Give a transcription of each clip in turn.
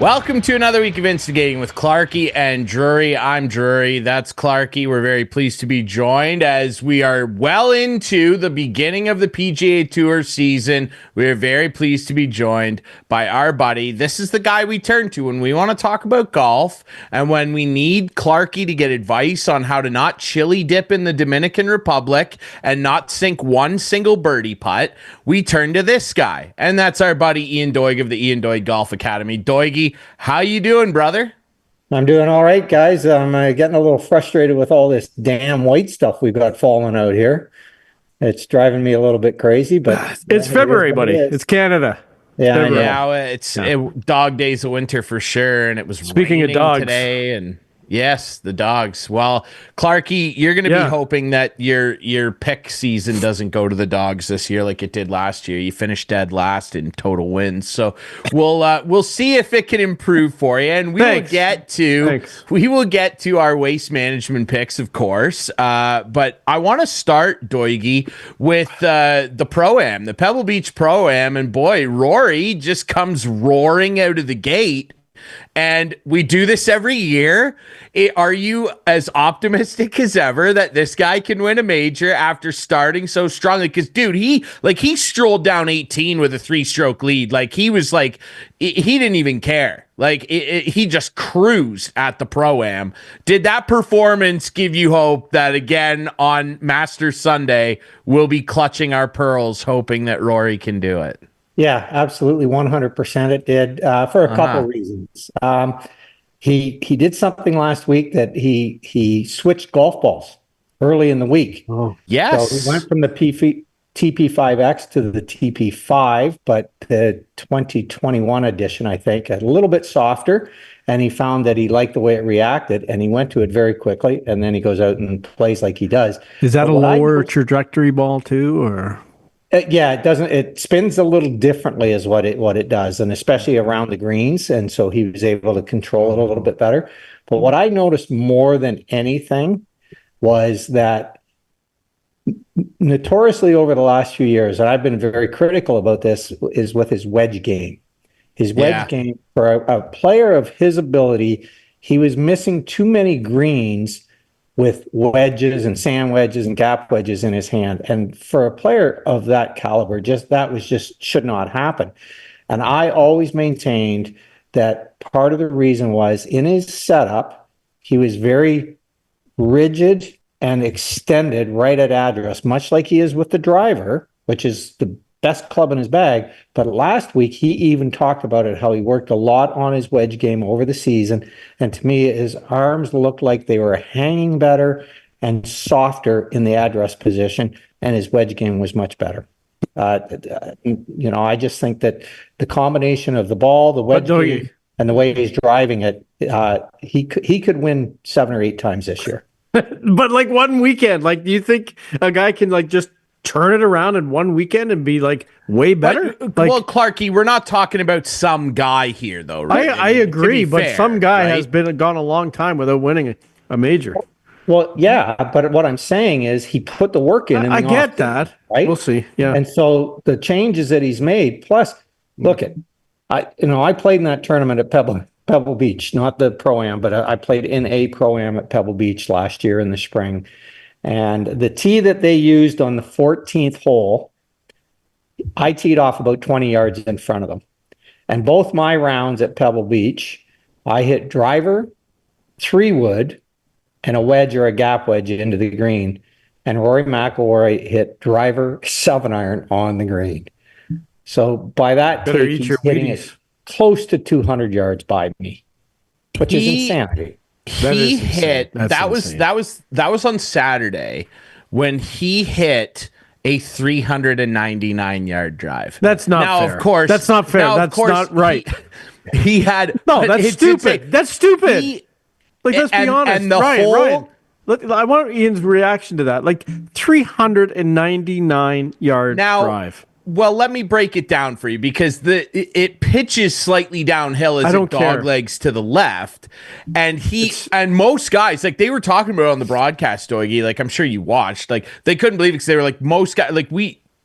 Welcome to another week of Instigating with Clarkey and Drury. I'm Drury. That's Clarkey. We're very pleased to be joined as we are well into the beginning of the PGA Tour season. We are very pleased to be joined by our buddy. This is the guy we turn to when we want to talk about golf and when we need Clarkey to get advice on how to not chili dip in the Dominican Republic and not sink one single birdie putt. We turn to this guy, and that's our buddy Ian Doig of the Ian Doig Golf Academy. Doigy, how you doing, brother? I'm doing all right, guys. I'm getting a little frustrated with all this damn white stuff we've got falling out here. It's driving me a little bit crazy, but it's February, buddy. It's Canada. Yeah, it's dog days of winter for sure, and it was speaking of dogs today, and yes, the dogs. Well, Clarkey, you're going to be hoping that your pick season doesn't go to the dogs this year like it did last year. You finished dead last in total wins, so we'll see if it can improve for you, and we will get to our waste management picks, of course. But I want to start, Doigy, with the Pro-Am, the Pebble Beach Pro-Am, and boy, Rory just comes roaring out of the gate. And we do this every year. Are you as optimistic as ever that this guy can win a major after starting so strongly? Because, dude, he strolled down 18 with a 3-stroke lead. Like, he was like, he didn't even care. Like, he just cruised at the Pro-Am. Did that performance give you hope that, again, on Masters Sunday, we'll be clutching our pearls, hoping that Rory can do it? Yeah, absolutely. 100% it did, for a couple of reasons. He did something last week that he switched golf balls early in the week. Oh, yes. So he went from the TP5X to the TP5, but the 2021 edition, I think, a little bit softer. And he found that he liked the way it reacted, and he went to it very quickly. And then he goes out and plays like he does. Is that a lower trajectory ball too, or? Yeah, it doesn't. It spins a little differently, is what it does, and especially around the greens. And so he was able to control it a little bit better. But what I noticed more than anything was that notoriously over the last few years, and I've been very critical about this, is with his wedge game. His wedge game, for a player of his ability, he was missing too many greens with wedges and sand wedges and gap wedges in his hand. And for a player of that caliber, that should not happen. And I always maintained that part of the reason was in his setup, he was very rigid and extended right at address, much like he is with the driver, which is the best club in his bag. But last week, he even talked about it, how he worked a lot on his wedge game over the season. And to me, his arms looked like they were hanging better and softer in the address position, and his wedge game was much better. I just think that the combination of the ball, the wedge game, and the way he's driving it, he could win 7 or 8 times this year. But like one weekend, like, do you think a guy can like just turn it around in one weekend and be like way better? Well, Clarkey, we're not talking about some guy here, though, right? I agree, but some guy has gone a long time without winning a major. Well, yeah, but what I'm saying is he put the work in. I get that. Right? We'll see. Yeah. And so the changes that he's made, plus, look at, I played in that tournament at Pebble Beach, not the Pro-Am, but I played in a Pro-Am at Pebble Beach last year in the spring. And the tee that they used on the 14th hole, I teed off about 20 yards in front of them. And both my rounds at Pebble Beach, I hit driver, 3-wood, and a wedge or a gap wedge into the green. And Rory McIlroy hit driver, 7-iron on the green. So by that take, he's hitting it close to 200 yards by me, which is insanity. He hit that was on Saturday when he hit a 399-yard drive. That's not fair. Of course, that's not fair. That's not right. He had that's stupid. That's stupid. Let's be honest. And Ryan, look, I want Ian's reaction to that. like 399-yard drive. Well, let me break it down for you, because it pitches slightly downhill as it dog legs to the left, and most guys, like, they were talking about it on the broadcast, Doigy, like, I'm sure you watched, like, they couldn't believe it because they were like, most guys, like,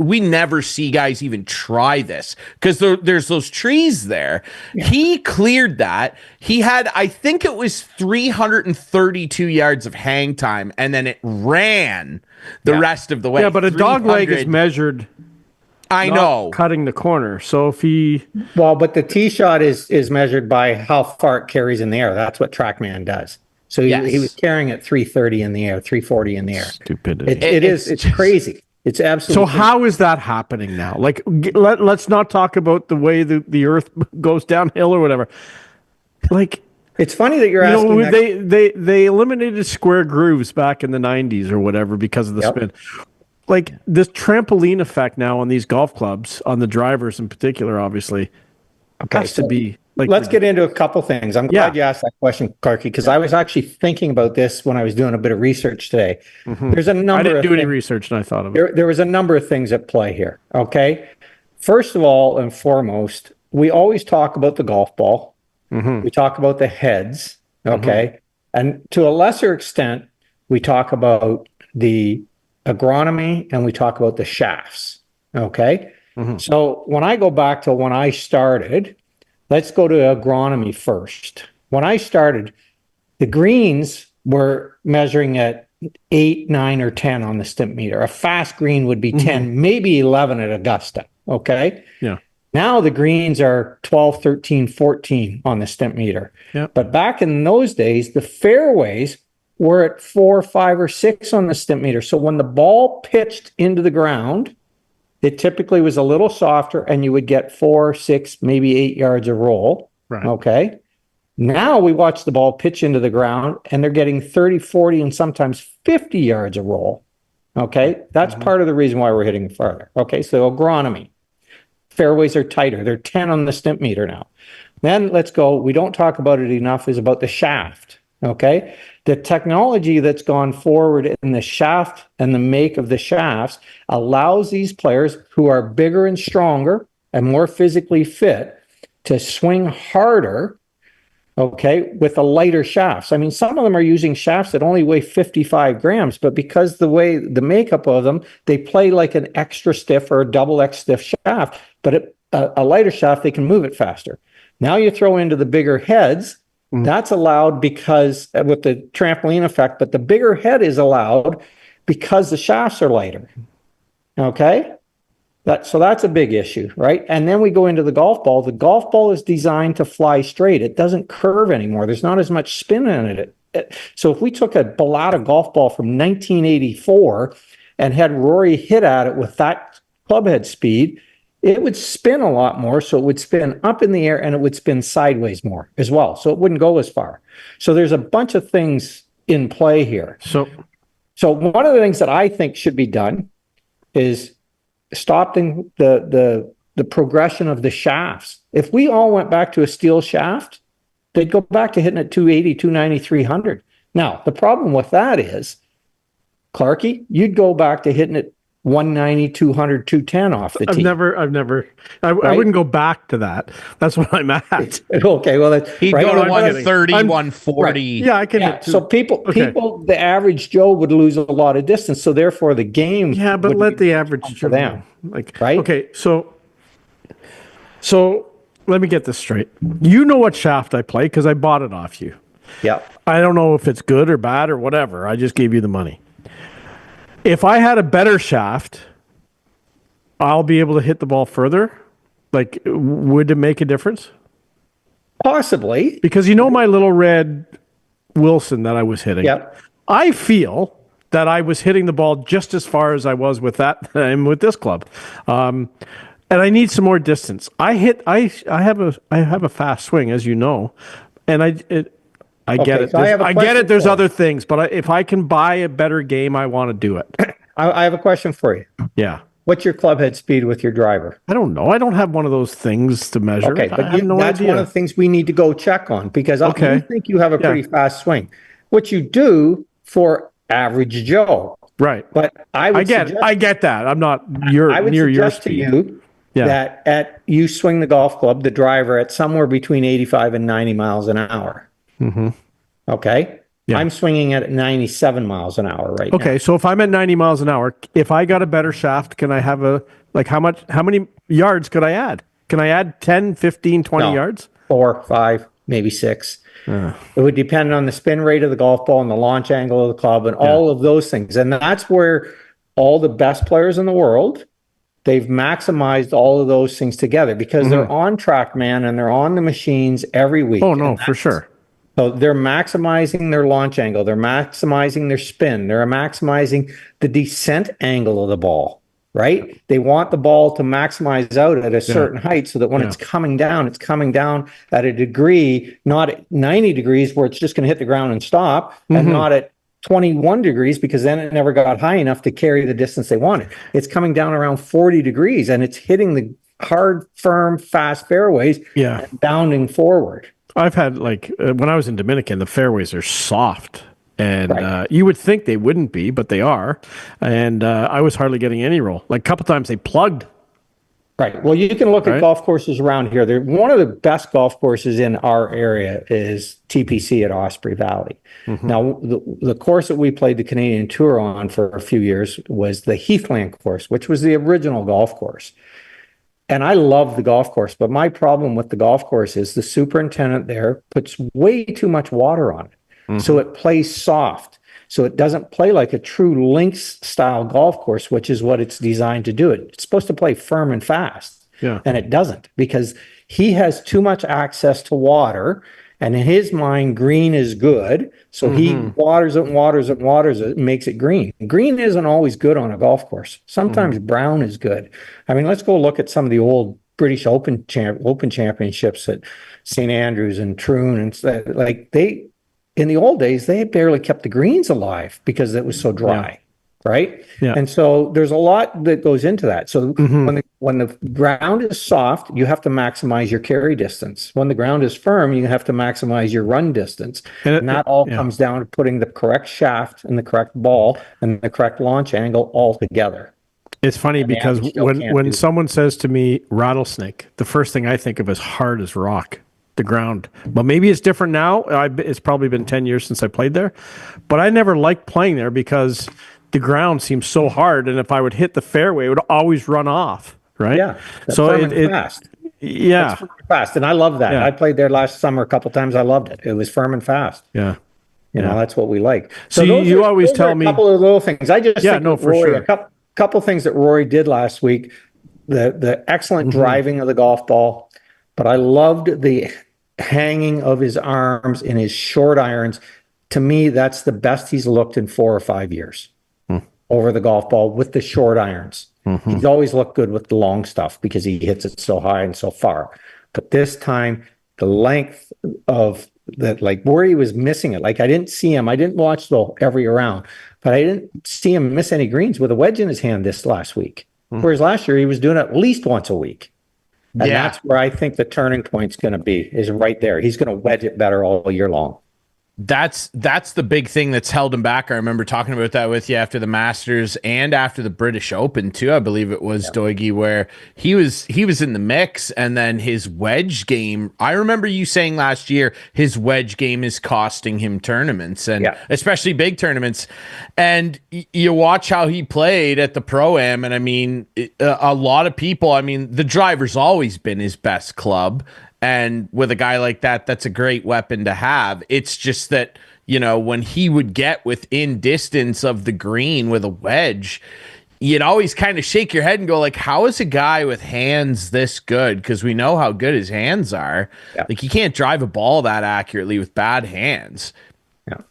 we never see guys even try this because there's those trees there. Yeah. He cleared that. He had, I think it was 332 yards of hang time, and then it ran the rest of the way. Yeah, but a dog leg is measured. I know. Cutting the corner. So if he... Well, but the tee shot is measured by how far it carries in the air. That's what TrackMan does. So he was carrying at 330 in the air, 340 in the air. Stupidity. It's crazy. It's absolutely So how is that happening now? Like, let's not talk about the way the earth goes downhill or whatever. Like... It's funny that you're asking that. They eliminated square grooves back in the 90s or whatever because of the spin. Like this trampoline effect now on these golf clubs, on the drivers in particular, obviously, has to be like. Let's get into a couple things. I'm glad you asked that question, Clarkey, because I was actually thinking about this when I was doing a bit of research today. Mm-hmm. There's a number. I didn't do any research, and I thought of it. There was a number of things at play here. Okay, first of all and foremost, we always talk about the golf ball. Mm-hmm. We talk about the heads. Okay, and to a lesser extent, we talk about the agronomy and we talk about the shafts. Okay. Mm-hmm. So when I go back to when I started, let's go to agronomy first. When I started, the greens were measuring at 8, 9, or 10 on the stimp meter. A fast green would be 10, maybe 11 at Augusta. Okay. Yeah. Now the greens are 12, 13, 14 on the stimp meter. Yeah. But back in those days, the fairways were at 4, 5, or 6 on the stimp meter. So when the ball pitched into the ground, it typically was a little softer and you would get 4, 6, maybe 8 yards of roll. Right. Okay. Now we watch the ball pitch into the ground and they're getting 30, 40, and sometimes 50 yards of roll. Okay. That's part of the reason why we're hitting farther. Okay. So agronomy. Fairways are tighter. They're 10 on the stimp meter now. Then let's go. We don't talk about it enough is about the shaft. Okay. The technology that's gone forward in the shaft and the make of the shafts allows these players who are bigger and stronger and more physically fit to swing harder, okay, with a lighter shafts. I mean, some of them are using shafts that only weigh 55 grams, but because the way the makeup of them, they play like an extra stiff or a double X stiff shaft, but a lighter shaft, they can move it faster. Now you throw into the bigger heads. That's allowed because with the trampoline effect, but the bigger head is allowed because the shafts are lighter. Okay? So that's a big issue, right? And then we go into the golf ball. The golf ball is designed to fly straight. It doesn't curve anymore. There's not as much spin in it. So if we took a Bellata golf ball from 1984 and had Rory hit at it with that clubhead speed, it would spin a lot more. So it would spin up in the air and it would spin sideways more as well. So it wouldn't go as far. So there's a bunch of things in play here. So one of the things that I think should be done is stopping the progression of the shafts. If we all went back to a steel shaft, they'd go back to hitting at 280, 290, 300. Now, the problem with that is, Clarkey, you'd go back to hitting it 190, 200, 210 off the tee. I wouldn't go back to that. That's what I'm at. Okay, well, he'd right, go to 130, 140. Right. Yeah, I can hit two. So people, the average Joe would lose a lot of distance. So therefore the game. Yeah, but let the average Joe them. Like, right? Okay, so let me get this straight. You know what shaft I play because I bought it off you. Yeah. I don't know if it's good or bad or whatever. I just gave you the money. If I had a better shaft, I'll be able to hit the ball further. Like, would it make a difference? Possibly. Because you know my little red Wilson that I was hitting? Yep. I feel that I was hitting the ball just as far as I was with that and with this club. And I need some more distance. I have a fast swing, as you know, and I get it. So I get it. There's other things, but if I can buy a better game, I want to do it. I have a question for you. Yeah. What's your club head speed with your driver? I don't know. I don't have one of those things to measure. Okay, but I have no that's idea. one of the things we need to go check on because I think you have a pretty fast swing. What you do for average Joe. Right. But I get that. I'm not near your speed. To you that you swing the golf club, the driver, at somewhere between 85 and 90 miles an hour. Mm-hmm. Okay. I'm swinging at 97 miles an hour right now. Okay, so if I'm at 90 miles an hour, if I got a better shaft, can I have how many yards could I add? Can I add 10, 15, 20 yards? 4, 5, maybe 6. It would depend on the spin rate of the golf ball and the launch angle of the club and all of those things. And that's where all the best players in the world, they've maximized all of those things together because they're on TrackMan and they're on the machines every week. Oh, no, for sure. So they're maximizing their launch angle. They're maximizing their spin. They're maximizing the descent angle of the ball, right? They want the ball to maximize out at a certain height so that when it's coming down at a degree, not at 90 degrees where it's just going to hit the ground and stop, and not at 21 degrees because then it never got high enough to carry the distance they wanted. It's coming down around 40 degrees and it's hitting the hard, firm, fast fairways and bounding forward. I've had when I was in Dominican, the fairways are soft, and you would think they wouldn't be, but they are. And I was hardly getting any roll. Like a couple times they plugged. Right. Well, you can look at golf courses around here. One of the best golf courses in our area is TPC at Osprey Valley. Now, the course that we played the Canadian Tour on for a few years was the Heathland course, which was the original golf course. And I love the golf course, but my problem with the golf course is the superintendent there puts way too much water on it. So it plays soft. So it doesn't play like a true links style golf course, which is what it's designed to do. It's supposed to play firm and fast. And it doesn't because he has too much access to water. And in his mind, green is good. So he waters it and waters it and waters it and makes it green. Green isn't always good on a golf course. Sometimes brown is good. I mean, let's go look at some of the old British Open championships at St. Andrews and Troon. And in the old days, they barely kept the greens alive because it was so dry. Right? And so there's a lot that goes into that. So when the ground is soft, you have to maximize your carry distance. When the ground is firm, you have to maximize your run distance. And that all comes down to putting the correct shaft and the correct ball and the correct launch angle all together. It's funny because when someone says to me rattlesnake, the first thing I think of is hard as rock. The ground. But maybe it's different now. It's probably been 10 years since I played there. But I never liked playing there because the ground seems so hard, and if I would hit the fairway, it would always run off, right? Yeah. So fast. Yeah. It's firm and fast, and I love that. I played there last summer a couple times. I loved it. It was firm and fast. Yeah. You know, that's what we like. So you always tell me a couple of little things. I just think Rory, a couple things that Rory did last week. The excellent driving of the golf ball, but I loved the hanging of his arms in his short irons. To me, that's the best he's looked in 4 or 5 years. Over the golf ball with the short irons. He's always looked good with the long stuff because he hits it so high and so far. But this time, the length of that, where he was missing it. I didn't see him. I didn't watch every round, but I didn't see him miss any greens with a wedge in his hand this last week. Whereas last year, he was doing it at least once a week. And that's where I think the turning point's going to be, is right there. He's going to wedge it better all year long. That's the big thing that's held him back. I remember talking about that with you after the Masters and after the British Open too. I believe it was Doigy, where he was in the mix, and then his wedge game. I remember you saying last year his wedge game is costing him tournaments, and especially big tournaments. And you watch how he played at the Pro-Am, and I mean, a lot of people. I mean, the driver's always been his best club. And with a guy like that, that's a great weapon to have. It's just that, when he would get within distance of the green with a wedge, you'd always kind of shake your head and go how is a guy with hands this good? Because we know how good his hands are. You can't drive a ball that accurately with bad hands.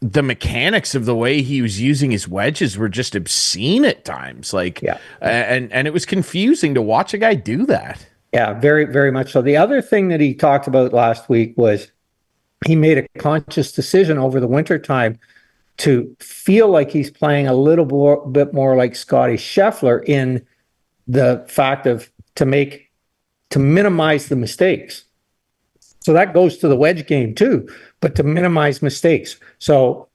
The mechanics of the way he was using his wedges were just obscene at times. And it was confusing to watch a guy do that. Yeah, very, very much so. The other thing that he talked about last week was he made a conscious decision over the wintertime to feel like he's playing a little bit more like Scotty Scheffler in the fact of to minimize the mistakes. So that goes to the wedge game too, but to minimize mistakes. So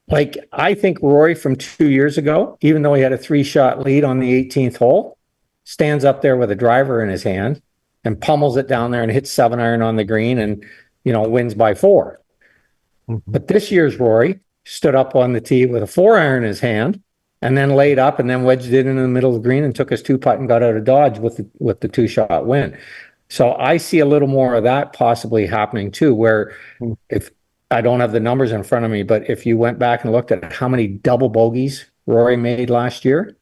I think Rory from 2 years ago, even though he had a 3-shot lead on the 18th hole, stands up there with a driver in his hand and pummels it down there and hits 7-iron on the green and, wins by 4. But this year's Rory stood up on the tee with a 4-iron in his hand, and then laid up and then wedged it in the middle of the green and took his 2-putt and got out of Dodge with the 2-shot win. So I see a little more of that possibly happening too, where if I don't have the numbers in front of me, but if you went back and looked at how many double bogeys Rory made last year,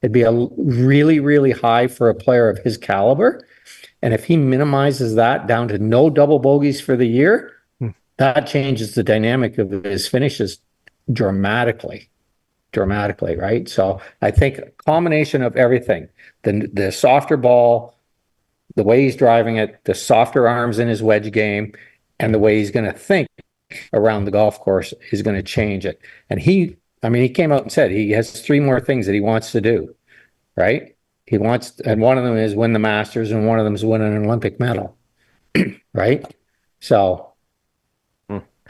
it'd be a really, really high for a player of his caliber. And if he minimizes that down to no double bogeys for the year, that changes the dynamic of his finishes dramatically, right? So I think a combination of everything, the softer ball, the way he's driving it, the softer arms in his wedge game, and the way he's going to think around the golf course is going to change it. And he came out and said he has 3 more things that he wants to do, right? And one of them is win the Masters, and one of them is win an Olympic medal, right? So,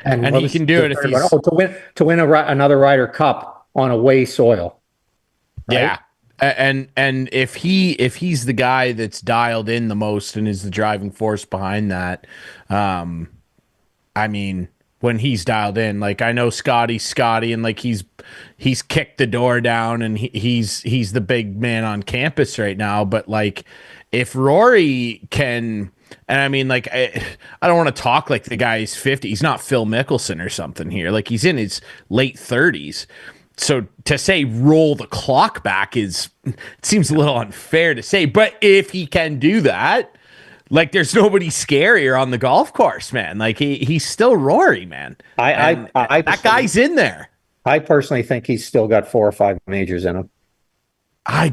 and he can do it if he's to win another Ryder Cup on away soil. Right? Yeah. And if he's the guy that's dialed in the most and is the driving force behind that, I mean, when he's dialed in, like I know Scotty, and like he's kicked the door down and he's the big man on campus right now. But like, if Rory can, and I mean, like I don't want to talk like the guy's 50. He's not Phil Mickelson or something here. Like he's in his late 30s. So to say roll the clock back it seems a little unfair to say, but if he can do that, like there's nobody scarier on the golf course, man. Like he's still Rory, man. That guy's in there. I personally think he's still got 4 or 5 majors in him. I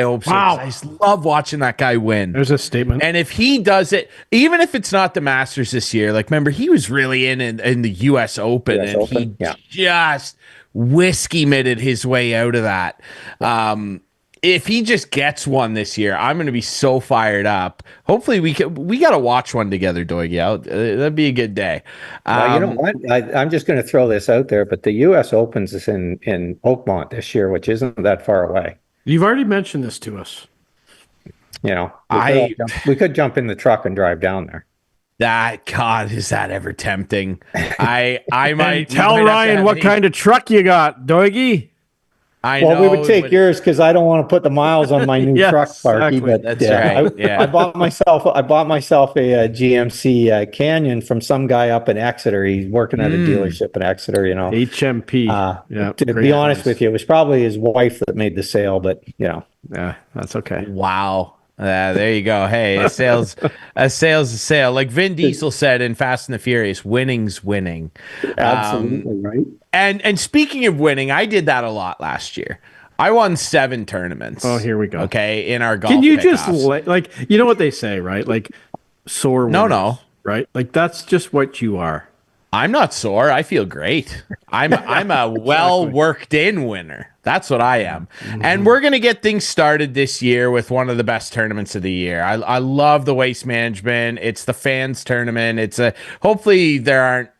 hope so. Wow. I just love watching that guy win. There's a statement. And if he does it, even if it's not the Masters this year, like remember he was really in the U.S. Open, he just whiskey mitted his way out of that. If he just gets one this year, I'm going to be so fired up. Hopefully we got to watch one together, Doigy. That'd be a good day. Well, you know what? I'm just going to throw this out there, but the U.S. Opens is in Oakmont this year, which isn't that far away. You've already mentioned this to us. You know, we could jump in the truck and drive down there. God, is that ever tempting? I might tell Ryan what kind of truck you got, Doigy. We would take yours because I don't want to put the miles on my new truck, Clarkey. Exactly. But that's right. I bought myself a GMC Canyon from some guy up in Exeter. He's working at a dealership in Exeter. You know, HMP. To be honest with you, it was probably his wife that made the sale, but you know, that's okay. Wow. There you go. Hey, a sale's a sale. Like Vin Diesel said in Fast and the Furious, winning's winning. Absolutely right. And speaking of winning, I did that a lot last year. I won 7 tournaments. Oh, here we go. Okay, in our golf. Can you just like you know what they say, right? Like sore winners, no, right? Like that's just what you are. I'm not sore. I feel great. I'm a well worked in winner. That's what I am. Mm-hmm. And we're going to get things started this year with one of the best tournaments of the year. I love the Waste Management. It's the fans tournament. Hopefully there aren't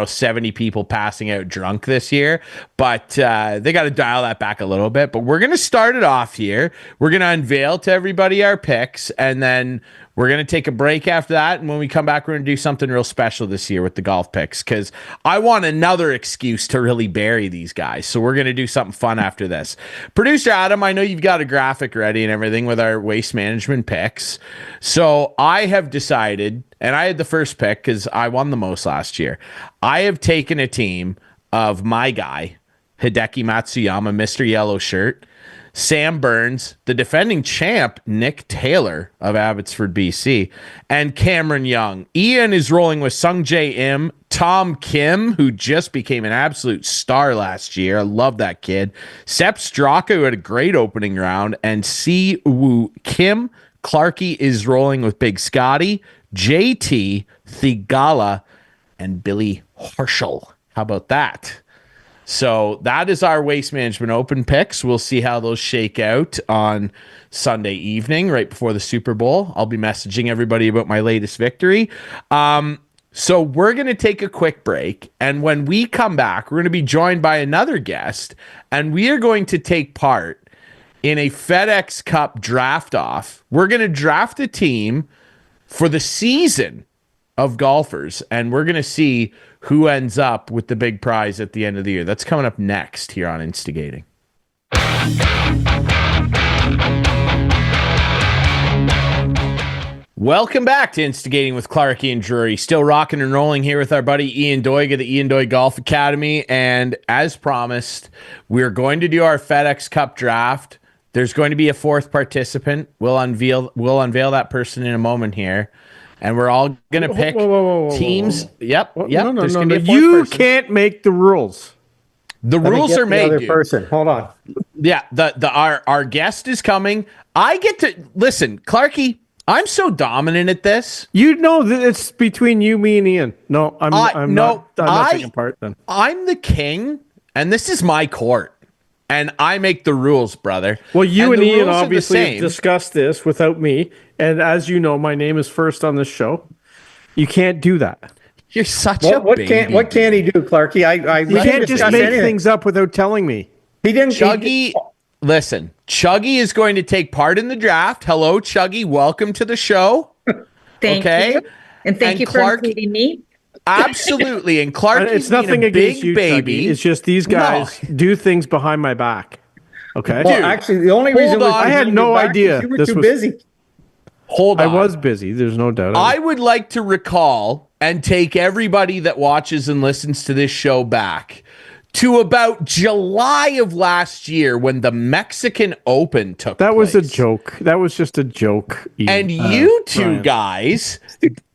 70 people passing out drunk this year, but they got to dial that back a little bit. But we're going to start it off here. We're going to unveil to everybody our picks, and then we're going to take a break after that. And when we come back, we're going to do something real special this year with the golf picks, because I want another excuse to really bury these guys. So we're going to do something fun after this. Producer Adam, I know you've got a graphic ready and everything with our Waste Management picks. So I have decided, and I had the first pick because I won the most last year. I have taken a team of my guy, Hideki Matsuyama, Mr. Yellow Shirt, Sam Burns, the defending champ, Nick Taylor of Abbotsford, BC, and Cameron Young. Ian is rolling with Sung Jae Im, Tom Kim, who just became an absolute star last year. I love that kid. Sepp Straka, who had a great opening round, and Si Woo Kim. Clarkey is rolling with Big Scotty, JT, Thigala, and Billy Horschel. How about that? So that is our Waste Management Open picks. We'll see how those shake out on Sunday evening, right before the Super Bowl. I'll be messaging everybody about my latest victory. So we're going to take a quick break. And when we come back, we're going to be joined by another guest. And we are going to take part in a FedEx Cup draft off. We're going to draft a team for the season of golfers, and we're going to see who ends up with the big prize at the end of the year. That's coming up next here on Instigating. Welcome back to Instigating with Clarkey and Drury. Still rocking and rolling here with our buddy Ian Doig of the Ian Doig Golf Academy. And as promised, we're going to do our FedEx Cup draft. There's going to be a fourth participant. We'll unveil that person in a moment here. And we're all going to pick teams. Yep. No. There's going to be a You fourth person. can't make the rules. The rules are made, Other dude. person. Hold on. Yeah, our guest is coming. I get to listen, Clarkey. I'm so dominant at this. You know that it's between you, me, and Ian. No, I'm not taking part then. I'm the king, and this is my court, and I make the rules, brother. Well, you and Ian obviously discussed discussed this without me, and as you know, my name is first on this show. You can't do that. You're such a baby. What can he do, Clarkey? You can't just make things up without telling me. He didn't. Chuggy, listen. Chuggy is going to take part in the draft. Hello, Chuggy. Welcome to the show. Thank you. And thank you for including me. Absolutely. And Clark, it's nothing against you, baby. Chuggy. It's just these guys do things behind my back. Okay. Well, actually, the only reason I had no idea you were too busy. Hold on. I was busy. There's no doubt. I would like to recall and take everybody that watches and listens to this show back to about July of last year when the Mexican Open took place. That was a joke. That was just a joke. And you two guys,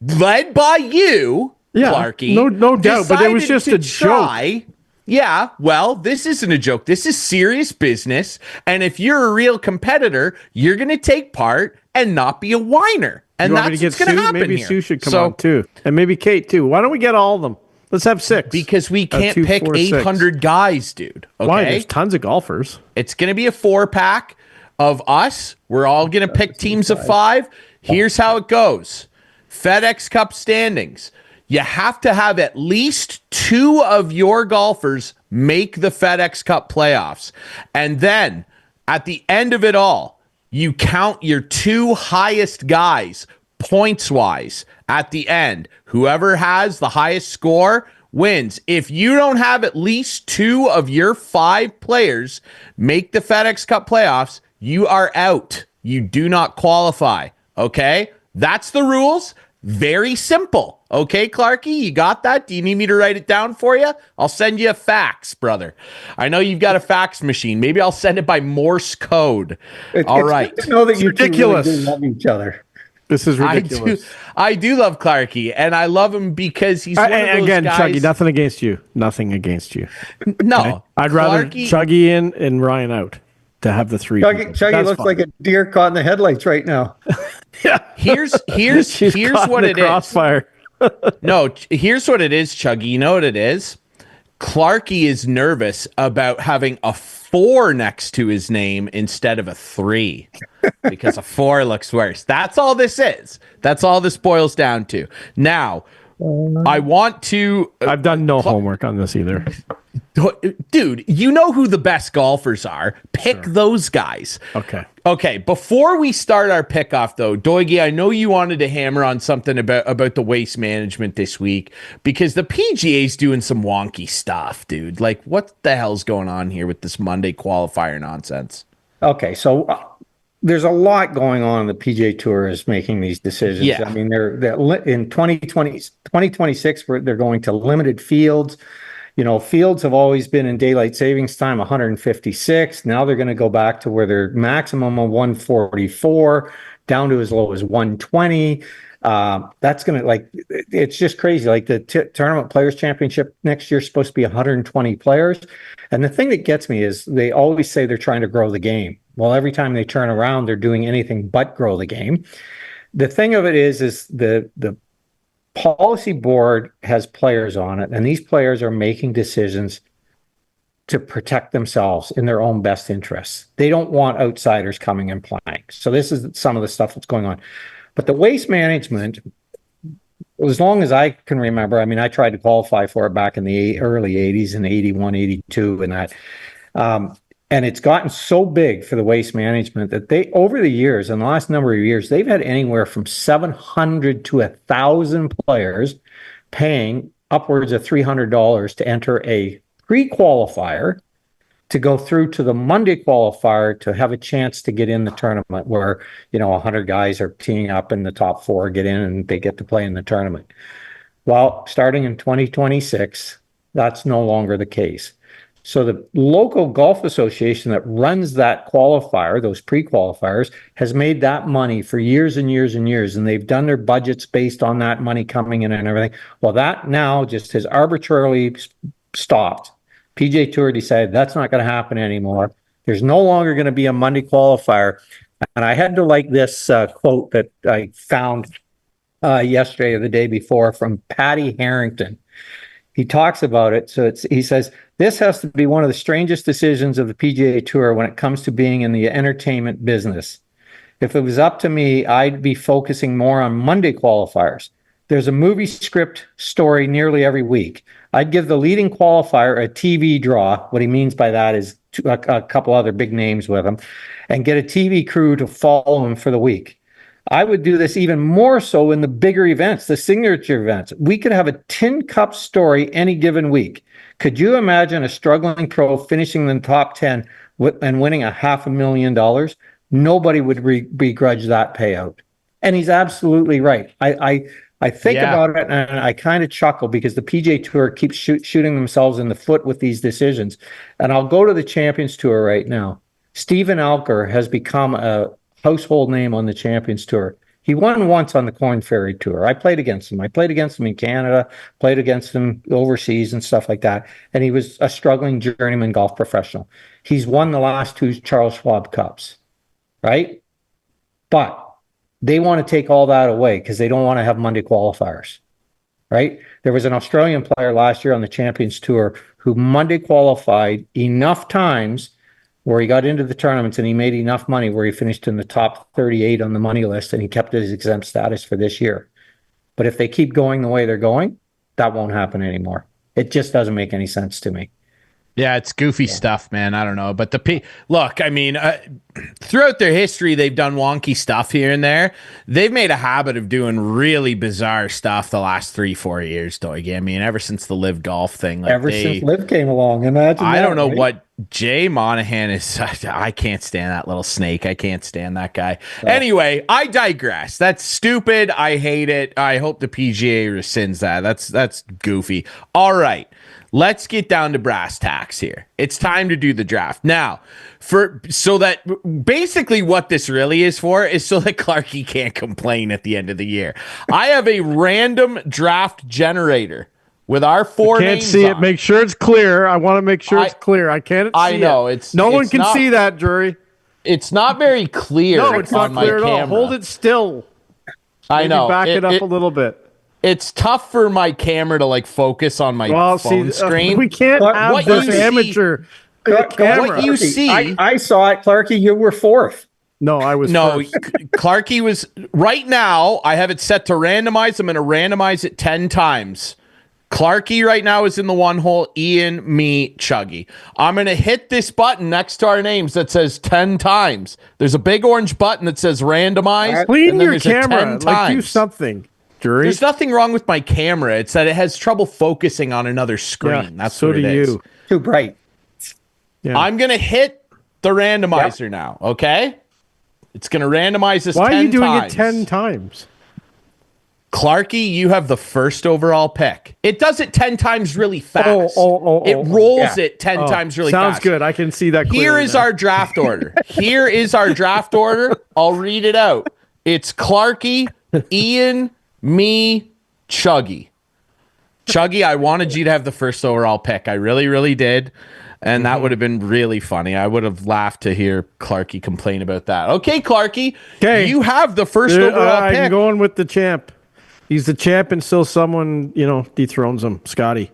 led by you, Clarkey, no doubt, but it was just a joke. Yeah, well, this isn't a joke. This is serious business. And if you're a real competitor, you're going to take part and not be a whiner. And that's what's going to happen Maybe here. Sue should come on too. And maybe Kate too. Why don't we get all of them? Let's have 6. Because we can't 2, pick 4, 6. 800 guys, dude. Okay? Why? There's tons of golfers. It's going to be a 4-pack of us. We're all going to pick teams of 5. Here's how it goes. FedEx Cup standings. You have to have at least 2 of your golfers make the FedEx Cup playoffs. And then at the end of it all, you count your 2 highest guys points-wise at the end. Whoever has the highest score wins. If you don't have at least 2 of your 5 players make the FedEx Cup playoffs, you are out. You do not qualify. Okay? That's the rules. Very simple. Okay, Clarkey, you got that? Do you need me to write it down for you? I'll send you a fax, brother. I know you've got a fax machine. Maybe I'll send it by Morse code. All right. Good to know that you ridiculous. Really do love each other. This is ridiculous. I do love Clarkey, and I love him because he's one of those again, guys. Chuggy, nothing against you. Nothing against you. No. Okay? I'd rather Chuggy in and Ryan out to have the 3. Chuggy looks like a deer caught in the headlights right now. Yeah. Here's what it crossfire. No, here's what it is, Chuggy. You know what it is? Clarkey is nervous about having a 4 next to his name instead of a 3 because a 4 looks worse. That's all this is. That's all this boils down to. Now, I want to... I've done no homework on this either. Dude, you know who the best golfers are. Pick those guys. Okay, before we start our pick-off, though, Doigy, I know you wanted to hammer on something about the waste management this week because the PGA's doing some wonky stuff, dude. Like, what the hell's going on here with this Monday qualifier nonsense? Okay, so there's a lot going on. The PGA Tour is making these decisions. Yeah. I mean, they're in 2026, they're going to limited fields. You know, fields have always been in daylight savings time 156. Now they're going to go back to where they're maximum of 144 down to as low as 120. That's going to it's just crazy. Like the Tournament Players Championship next year is supposed to be 120 players. And the thing that gets me is they always say they're trying to grow the game. Well, every time they turn around, they're doing anything but grow the game. The thing of it is the policy board has players on it, and these players are making decisions to protect themselves in their own best interests. They don't want outsiders coming and playing. So this is some of the stuff that's going on. But the waste management, as long as I can remember, I mean, I tried to qualify for it back in the early 80s, in 81, 82, and that. And it's gotten so big for the Waste Management that they, over the years, in the last number of years, they've had anywhere from 700 to 1,000 players paying upwards of $300 to enter a pre-qualifier to go through to the Monday qualifier to have a chance to get in the tournament where, 100 guys are teeing up and the top 4 get in and they get to play in the tournament. Well, starting in 2026, that's no longer the case. So the local golf association that runs that qualifier, those pre-qualifiers, has made that money for years and years and years, and they've done their budgets based on that money coming in and everything. Well, that now just has arbitrarily stopped. PGA Tour decided that's not going to happen anymore. There's no longer going to be a Monday qualifier. And I had to like this quote that I found yesterday or the day before from Patty Harrington. He talks about it. So he says, this has to be one of the strangest decisions of the PGA Tour when it comes to being in the entertainment business. If it was up to me, I'd be focusing more on Monday qualifiers. There's a movie script story nearly every week. I'd give the leading qualifier a TV draw. What he means by that is a couple other big names with him, and get a TV crew to follow him for the week. I would do this even more so in the bigger events, the signature events. We could have a tin cup story any given week. Could you imagine a struggling pro finishing in the top 10 and winning $500,000? Nobody would begrudge that payout. And he's absolutely right. I think about it and I kind of chuckle because the PGA Tour keeps shooting themselves in the foot with these decisions. And I'll go to the Champions Tour right now. Stephen Alker has become a household name on the Champions Tour. He won once on the Corn Ferry Tour. I played against him. I played against him in Canada, played against him overseas and stuff like that. And he was a struggling journeyman golf professional. He's won the last 2 Charles Schwab Cups, right? But they want to take all that away because they don't want to have Monday qualifiers, right? There was an Australian player last year on the Champions Tour who Monday qualified enough times where he got into the tournaments and he made enough money where he finished in the top 38 on the money list and he kept his exempt status for this year. But if they keep going the way they're going, that won't happen anymore. It just doesn't make any sense to me. Yeah, it's goofy stuff, man. I don't know. But look, I mean, throughout their history, they've done wonky stuff here and there. They've made a habit of doing really bizarre stuff the last 3-4 years, Doigy. I mean, ever since the Live Golf thing. Since Live came along, imagine I that, don't know right? what Jay Monahan is. I can't stand that little snake. I can't stand that guy. Anyway, I digress. That's stupid. I hate it. I hope the PGA rescinds that. That's goofy. All right. Let's get down to brass tacks here. It's time to do the draft. Now, so that basically what this really is for is so that Clarkey can't complain at the end of the year. I have a random draft generator with our 4 names. Can't see it. Make sure it's clear. I want to make sure it's clear. I can't see I know it. it's no it's one can not, see that, jury. It's not very clear. No, it's not clear at all. Hold it still. I know. Back it up a little bit. It's tough for my camera to focus on my phone screen. We can't have this amateur camera. What you see, I saw it, Clarkey. You were 4th. No, I was first. Clarkey was right now. I have it set to randomize. I'm going to randomize it 10 times. Clarkey right now is in the 1 hole. Ian, me, Chuggy. I'm going to hit this button next to our names that says 10 times. There's a big orange button that says randomize. Clean your camera. Do something. Jury. There's nothing wrong with my camera. It's that it has trouble focusing on another screen. Yeah, That's so what it is. You. Too bright. Yeah. I'm going to hit the randomizer now, okay? It's going to randomize this 10 times. Why are you doing it 10 times? Clarkey, you have the first overall pick. It does it 10 times really fast. It rolls it 10 times really fast. Sounds good. I can see that clearly. Here is our draft order. Here is our draft order. I'll read it out. It's Clarkey, Ian, me, Chuggy. Chuggy, I wanted you to have the first overall pick. I really, really did. And that would have been really funny. I would have laughed to hear Clarkey complain about that. Okay, Clarkey, you have the first overall pick. I'm going with the champ. He's the champ until someone, dethrones him. Scotty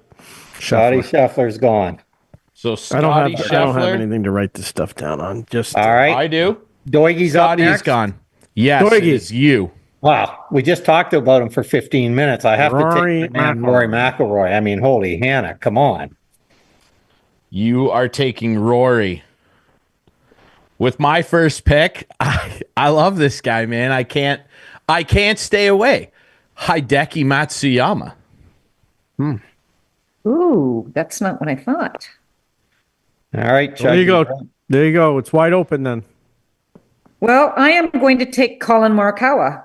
Scheffler's gone. So Scotty Scheffler. I don't have anything to write this stuff down on. Just all right. I do. Doigy's up next. Scotty's gone. Yes, Doigy. It is you. Wow, we just talked about him for 15 minutes. I have to take Rory McIlroy. I mean, holy Hannah, come on. You are taking Rory. With my first pick, I love this guy, man. I can't stay away. Hideki Matsuyama. Ooh, that's not what I thought. All right, Chuggy. There you go. There you go. It's wide open then. Well, I am going to take Colin Morikawa.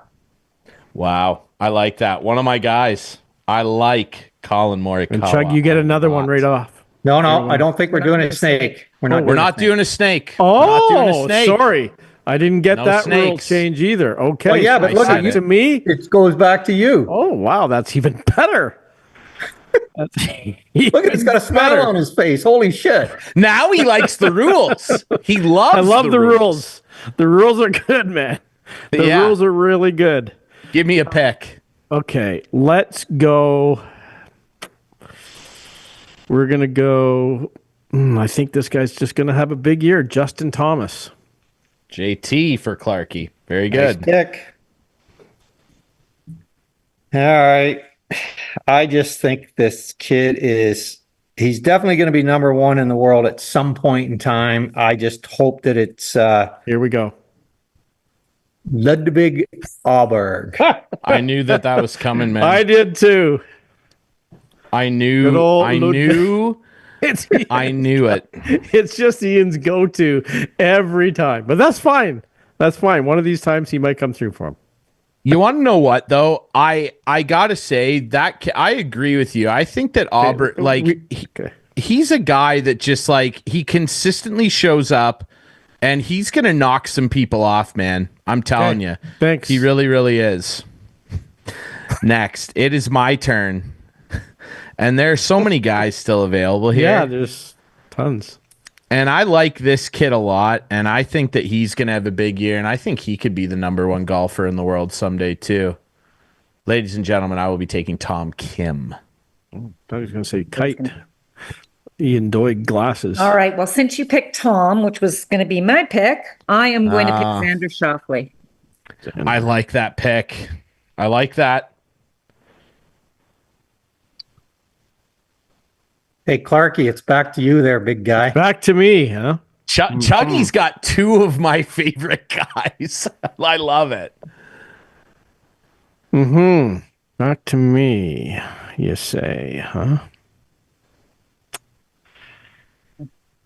Wow. I like that. One of my guys. I like Colin Morikawa. And Chug, you get another one right off. No, I don't think we're doing a snake. We're not doing a snake. Oh, sorry. I didn't get that rule change either. Okay. Well, yeah, but look at to me. It goes back to you. Oh, wow. That's even better. Look at he's got a smile on his face. Holy shit. Now he likes the rules. He loves I love the rules. The rules are good, man. The rules are really good. Give me a pick. Okay, let's go. We're going to go. I think this guy's just going to have a big year. Justin Thomas. JT for Clarkey. Very good. Nice pick. All right. I just think this kid he's definitely going to be number one in the world at some point in time. I just hope that it's here we go. Ludwig Aberg. I knew that was coming, man. I did too. I knew it. It's just Ian's go-to every time. But that's fine. That's fine. One of these times he might come through for him. You want to know what though? I gotta say that I agree with you. I think that Auburn, he's a guy that just he consistently shows up, and he's gonna knock some people off, man. I'm telling you. Thanks. He really, really is. Next, it is my turn, and there are so many guys still available here. Yeah, there's tons. And I like this kid a lot, and I think that he's going to have a big year, and I think he could be the number one golfer in the world someday, too. Ladies and gentlemen, I will be taking Tom Kim. I thought he was going to say kite. Ian Doig glasses. All right. Well, since you picked Tom, which was going to be my pick, I am going to pick Xander Schauffele. I like that pick. I like that. Hey, Clarkey, it's back to you there, big guy. Back to me, huh? Chuggy's got two of my favorite guys. I love it. Back to me, you say, huh?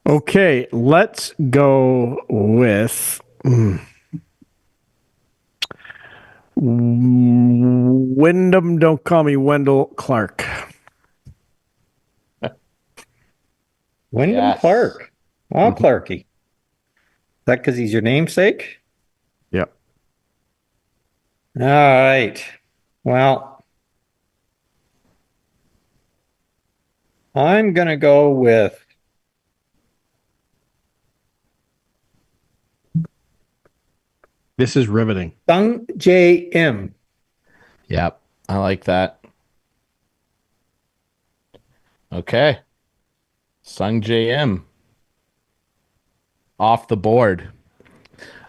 Okay, let's go with Wyndham, don't call me Wendell Clark. Wyndham Clark. Oh, Clarkey. Is that because he's your namesake? Yep. All right. Well, I'm going to go with this is riveting. Sung J M. Yep. I like that. Okay. Sung JM off the board.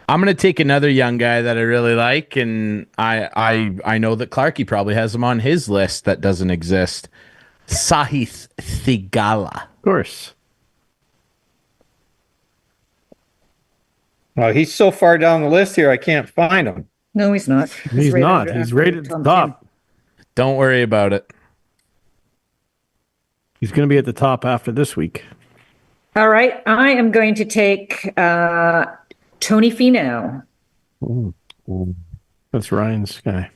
I'm going to take another young guy that I really like, and I know that Clarkey probably has him on his list that doesn't exist. Sahith Theegala. Of course. Well, he's so far down the list here, I can't find him. No, he's not. He's not. He's rated at the top. Don't worry about it. He's going to be at the top after this week. All right. I am going to take Tony Finau. That's Ryan's guy.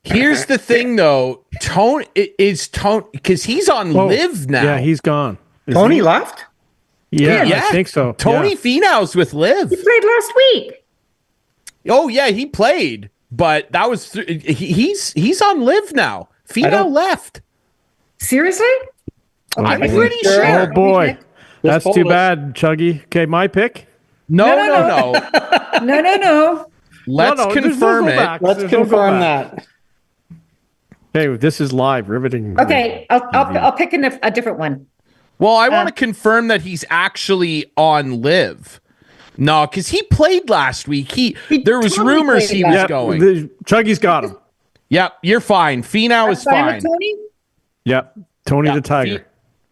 Here's the thing, though. Tony, because he's on Live now. Yeah, he's gone. Tony left? Yeah, I think so. Tony Finau's with Live. He played last week. Oh, yeah, he played. But that was he's on Live now. Finau left. Seriously? Okay. I'm pretty sure. Oh, boy. That's too bad, Chuggy. Okay, my pick? No. No. Let's confirm it. Let's confirm that. Hey, this is live, riveting. Okay, I'll pick a different one. Well, I want to confirm that he's actually on Live. No, because he played last week. There was rumors he was going. Chuggy's got him. Yep, you're fine. Finau is fine. Tony? Yep, Tony the Tiger.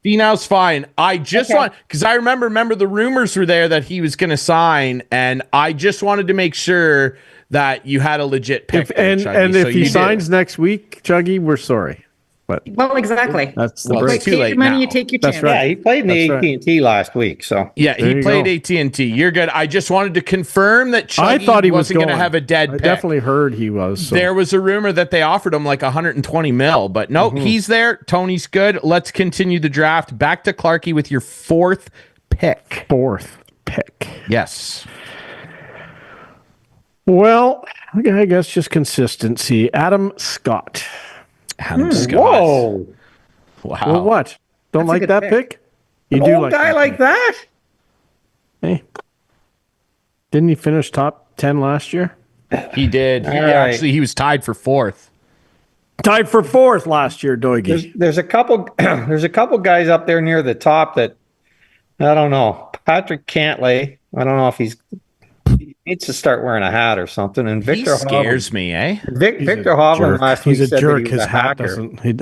Finau's fine. I just want, because I remember the rumors were there that he was going to sign, and I just wanted to make sure that you had a legit pick. If he signs next week, Chuggy, we're sorry. But exactly. That's the it's too late money, now. you take your chance. Right. Yeah, he played in the AT&T last week, so yeah, he played AT&T. You're good. I just wanted to confirm that Chuggy I thought he wasn't going to have a dead pick. I definitely heard he was. So. There was a rumor that they offered him like 120 mil, but no, he's there. Tony's good. Let's continue the draft. Back to Clarkey with your fourth pick. Yes. Well, I guess just consistency. Adam Scott. Scott. Whoa. Wow. Well, what? Don't like that pick? You An do old like guy that like pick. that? Hey. Didn't he finish top 10 last year? He did. Actually, he was tied for fourth. Tied for fourth last year, Doigy. There's a couple there's a couple guys up there near the top that I don't know. Patrick Cantlay. I don't know if he needs to start wearing a hat or something. And Victor He scares me, eh? Victor Hovland last week He's a said jerk. that he was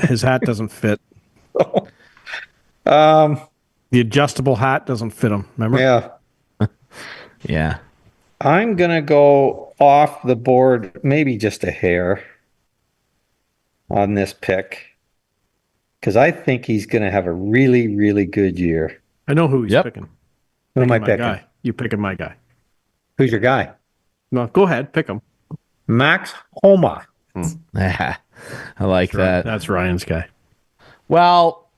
His hat doesn't fit. Um, The adjustable hat doesn't fit him. Remember? yeah. Yeah. I'm gonna go off the board, maybe just a hair on this pick, because I think he's gonna have a really, really good year. I know who he's picking. Who am I My picking? guy. You picking my guy. Who's your guy? No, go ahead. Pick him. Max Homa. I like that. That's Ryan's guy. Well,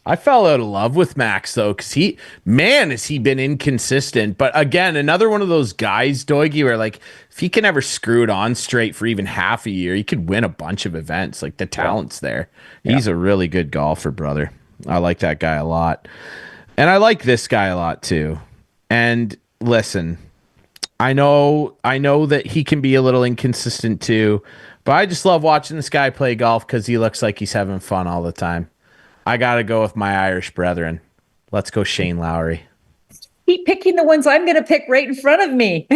I fell out of love with Max, though, because has he been inconsistent. But again, another one of those guys, Doigy, where like if he can ever screw it on straight for even half a year, he could win a bunch of events. Like the talent's there. He's a really good golfer, brother. I like that guy a lot. And I like this guy a lot too. And listen, I know that he can be a little inconsistent too, but I just love watching this guy play golf because he looks like he's having fun all the time. I got to go with my Irish brethren. Let's go Shane Lowry. Keep picking the ones I'm going to pick right in front of me.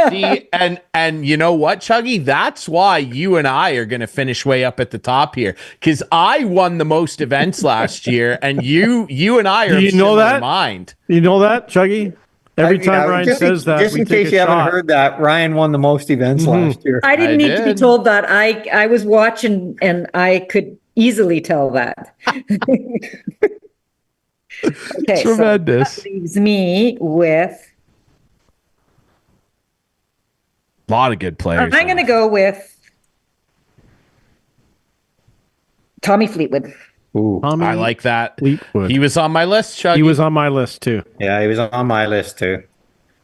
See, and you know what, Chuggy? That's why you and I are going to finish way up at the top here, because I won the most events last year, and you and I are in mind. You know that, Chuggy? Every time Ryan says that, just in case you haven't heard that, Ryan won the most events last year. I didn't need to be told that. I was watching, and I could easily tell that. Okay, tremendous. So that leaves me with a lot of good players. I'm going to go with Tommy Fleetwood. Ooh, I like that. Fleetwood. He was on my list, Chuggy. He was on my list too. Yeah, he was on my list too.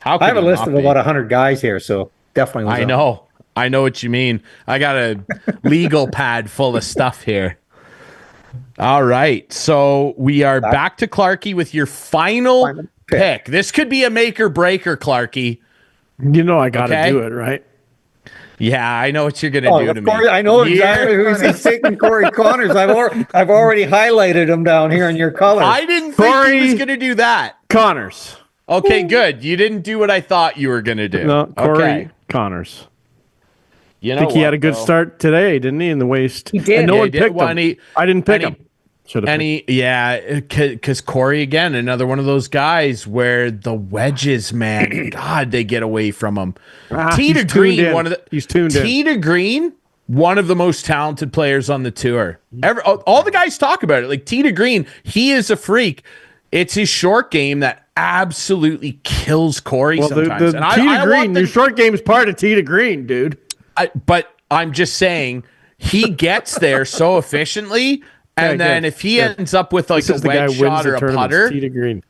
How I have a list of about 100 guys here, so definitely. I know what you mean. I got a legal pad full of stuff here. All right, so we are back to Clarkey with your final pick. This could be a make or breaker, Clarkey. You know I got to do it, right? Yeah, I know what you're going to do to me. I know exactly who he's taking. Corey Connors. I've already highlighted him down here in your colors. I didn't think he was going to do that. Connors. Okay, good. You didn't do what I thought you were going to do. No, Corey Connors. You know, I think he had a good start today, didn't he? In the waist, he did. And no one picked him. I didn't pick him. Because Corey again, another one of those guys where the wedges, man, God, they get away from him. Tee to Green, he's tuned in. Tee to Green, one of the most talented players on the tour. All the guys talk about it. Like Tee to Green, he is a freak. It's his short game that absolutely kills Corey sometimes. The Tee to Green, your short game is part of Tee to Green, dude. But I'm just saying, he gets there so efficiently. And then if he ends up with like a wedge shot or a putter, Tee to Green.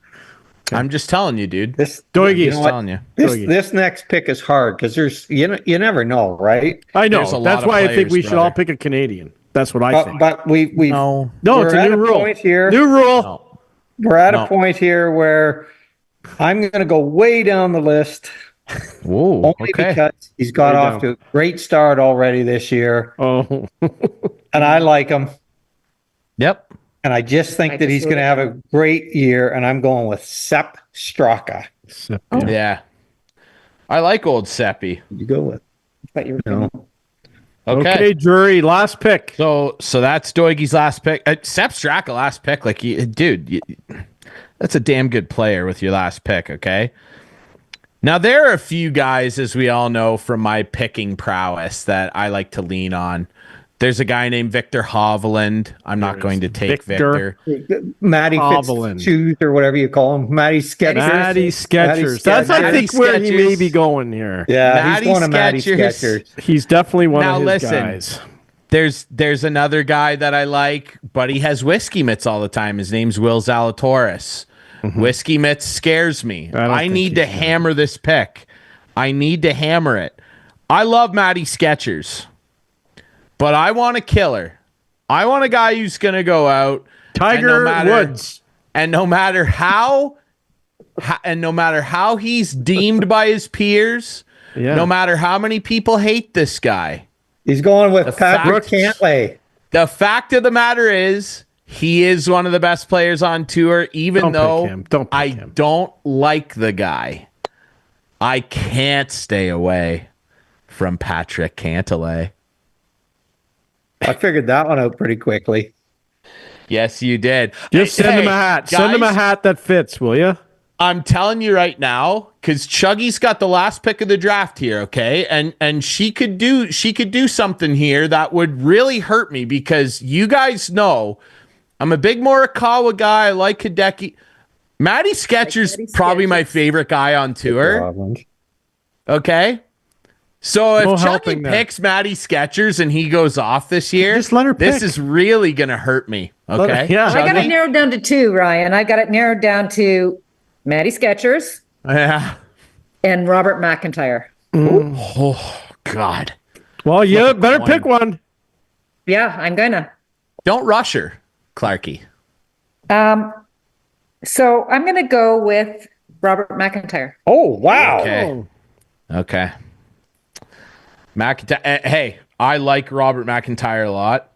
Okay. I'm just telling you, dude. Doigy, telling you. This next pick is hard because there's you never know, right? I know. That's why I think we should all pick a Canadian. That's what I think. But we no, it's a new rule. New rule. No. We're at a point here where I'm going to go way down the list. Whoa, only because he's got off to a great start already this year. Oh, and I like him. Yep. And I just think that he's going to have a great year, and I'm going with Sepp Straka. Yeah. I like old Seppy. You go with. But you were Okay, Drury, last pick. So that's Doigy's last pick. Sepp Straka last pick. Like, dude, that's a damn good player with your last pick. Okay. Now there are a few guys, as we all know from my picking prowess, that I like to lean on. There's a guy named Victor Hovland. I'm not going to take Victor. Matty Fitzchoos or whatever you call him. Matty Sketchers. Matty Sketchers. That's, I think, where he may be going here. Yeah, he's one of Matty Sketchers. He's definitely one of his guys. There's another guy that I like, but he has whiskey mitts all the time. His name's Will Zalatoris. Whiskey mitts scares me. I need to hammer this pick. I need to hammer it. I love Matty Sketchers. But I want a killer. I want a guy who's going to go out. Tiger Woods. And no matter how he's deemed by his peers, no matter how many people hate this guy. He's going with Patrick Cantlay. The fact of the matter is, he is one of the best players on tour, even though I don't like the guy. I can't stay away from Patrick Cantlay. I figured that one out pretty quickly. Yes, you did. Just send him a hat. Guys, send him a hat that fits, will you? I'm telling you right now, because Chuggy's got the last pick of the draft here, okay? And she could do something here that would really hurt me, because you guys know I'm a big Morikawa guy. I like Hideki. Matty Sketcher's probably my favorite guy on tour. Okay? So if Chuggy picks Matty Sketchers and he goes off this year, just let her pick. This is really going to hurt me. Okay. Yeah. I got it narrowed down to two, Ryan. I got it narrowed down to Matty Sketchers. Yeah. And Robert McIntyre. Oh, God. Well, you better pick one. Yeah, I'm gonna. Don't rush her, Clarkey. So I'm gonna go with Robert McIntyre. Oh, wow. Okay. McIntyre. Hey, I like Robert McIntyre a lot.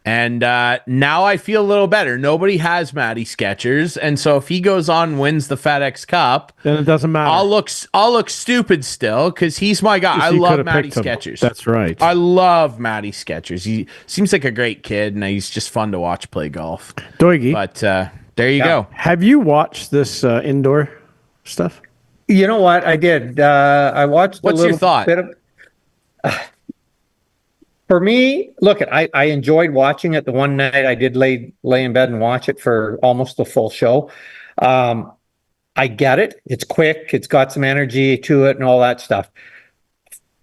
And now I feel a little better. Nobody has Matty Sketchers, and so if he goes on and wins the FedEx Cup, then it doesn't matter. I'll look stupid still, because he's my guy. I love Matty Sketchers. That's right. I love Matty Sketchers. He seems like a great kid, and he's just fun to watch play golf. Doigy. But there you go. Have you watched this indoor stuff? You know what? I did. I watched. What's your thought? Bit of, for me, look, I enjoyed watching it. The one night I did lay in bed and watch it for almost the full show. I get it. It's quick. It's got some energy to it and all that stuff.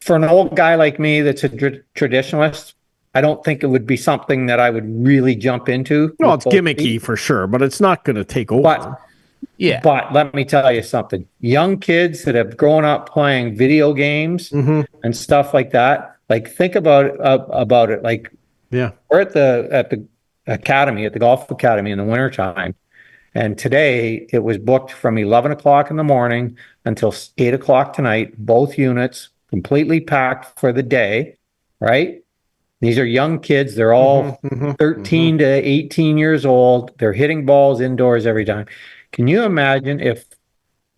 For an old guy like me that's a traditionalist, I don't think it would be something that I would really jump into. No, it's gimmicky for sure, but it's not going to take over. But let me tell you something. Young kids that have grown up playing video games and stuff like that, like think about it. Like, we're at the academy, at the golf academy in the wintertime. And today it was booked from 11 o'clock in the morning until 8 o'clock tonight, both units completely packed for the day, right? These are young kids. They're all 13 to 18 years old. They're hitting balls indoors every time. Can you imagine if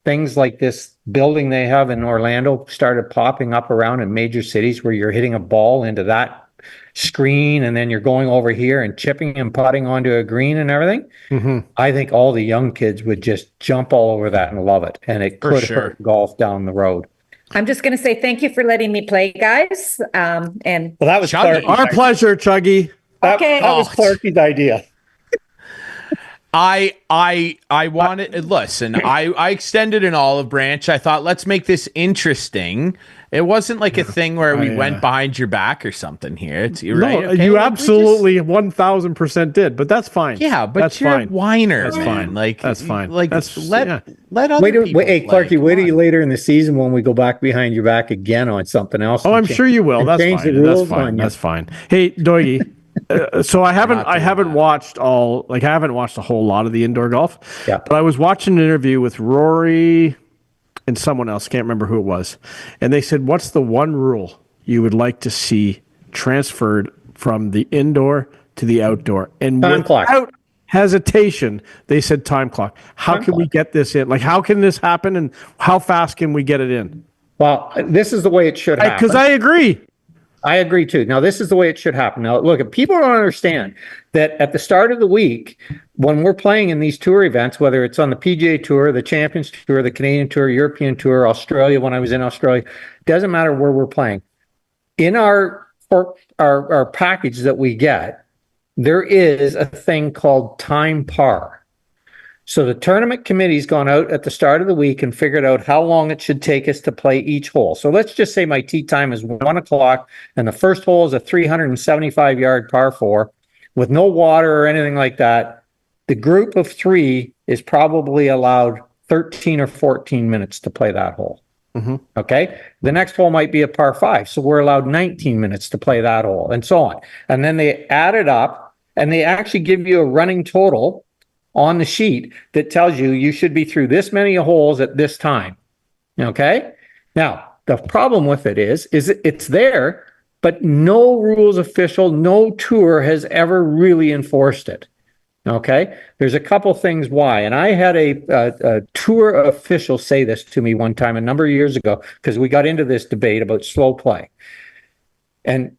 things like this building they have in Orlando started popping up around in major cities where you're hitting a ball into that screen and then you're going over here and chipping and putting onto a green and everything? I think all the young kids would just jump all over that and love it. And it could hurt golf down the road. I'm just going to say thank you for letting me play, guys. And well, that was our pleasure, Chuggy. That was Clarkey's idea. I wanted, listen, I extended an olive branch. I thought, let's make this interesting. It wasn't like a thing where we went behind your back or something here. You're right. Okay, you absolutely 1000% did, but that's fine. Yeah, but that's you're fine. A whiner. That's fine. Like, that's fine. Like, let other people wait, hey, Clarkey, wait till you later in the season when we go back behind your back again on something else. Oh, I'm sure you will. That's fine. That's fine. That's fine. Hey, Doigy. So I haven't watched a whole lot of the indoor golf. Yeah. But I was watching an interview with Rory and someone else, can't remember who it was. And they said, what's the one rule you would like to see transferred from the indoor to the outdoor? And without hesitation, they said time clock. How can we get this in? Like, how can this happen and how fast can we get it in? Well, this is the way it should happen. Because I agree. I agree too. Now, this is the way it should happen. Now, look, if people don't understand that at the start of the week, when we're playing in these tour events, whether it's on the PGA Tour, the Champions Tour, the Canadian Tour, European Tour, Australia, when I was in Australia, doesn't matter where we're playing. In our package that we get, there is a thing called time par. So the tournament committee's gone out at the start of the week and figured out how long it should take us to play each hole. So let's just say my tee time is 1 o'clock and the first hole is a 375-yard par 4 with no water or anything like that. The group of 3 is probably allowed 13 or 14 minutes to play that hole. Mm-hmm. Okay. The next hole might be a par 5. So we're allowed 19 minutes to play that hole and so on. And then they add it up and they actually give you a running total on the sheet that tells you should be through this many holes at this time. Okay. Now, the problem with it is it's there, but no rules official, no tour has ever really enforced it. Okay. There's a couple things why. And I had a tour official say this to me one time a number of years ago, because we got into this debate about slow play. And